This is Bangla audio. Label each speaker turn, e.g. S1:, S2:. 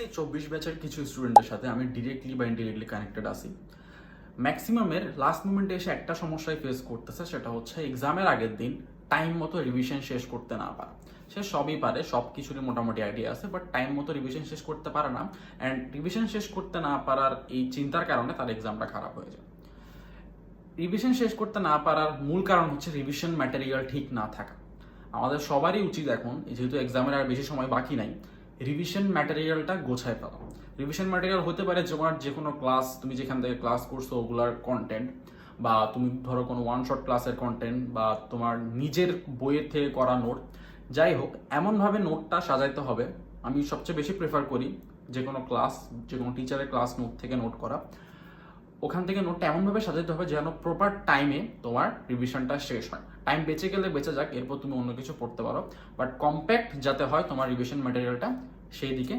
S1: এসএসসি 24 ব্যাচের কিছু স্টুডেন্টের সাথে আমি ডিরেক্টলি বা ইনডিরেক্টলি কানেক্টেড আছি। ম্যাক্সিমামের লাস্ট মোমেন্টে এসে একটা সমস্যায় ফেস করতেছে, সেটা হচ্ছে এক্সামের আগের দিন টাইম মতো রিভিশন শেষ করতে না পারা। সে সবই পারে, সব কিছুরই মোটামুটি আইডিয়া আছে, বাট টাইম মতো রিভিশন শেষ করতে পারে না। অ্যান্ড রিভিশন শেষ করতে না পারার এই চিন্তার কারণে তার এক্সামটা খারাপ হয়ে যায়। রিভিশন শেষ করতে না পারার মূল কারণ হচ্ছে রিভিশন ম্যাটেরিয়াল ঠিক না থাকা। আমাদের সবারই উচিত এখন, যেহেতু এক্সামের আর বেশি সময় বাকি নাই, রিভিশন ম্যাটেরিয়ালটা গোছায় ফেলা। রিভিশন ম্যাটেরিয়াল হতে পারে তোমার যে কোনো ক্লাস, তুমি যেখান থেকে ক্লাস করছো ওগুলার কন্টেন্ট, বা তুমি ধরো কোনো ওয়ান শট ক্লাসের কন্টেন্ট, বা তোমার নিজের বইয়ের থেকে করা নোট। যাই হোক, এমনভাবে নোটটা সাজাইতে হবে। আমি সবচেয়ে বেশি প্রেফার করি যে কোনো ক্লাস, যে কোনো টিচারের ক্লাস নোট থেকে নোট করা। ওখান থেকে নোটটা এমনভাবে সাজাতে হবে যেন প্রপার টাইমে তোমার রিভিশনটা শেষ হয়। টাইম বেঁচে গেলে বেঁচে যাক, এরপর তুমি অন্য কিছু পড়তে পারো, বাট কম্প্যাক্ট যাতে হয় তোমার রিভিশন ম্যাটেরিয়ালটা, সেই দিকে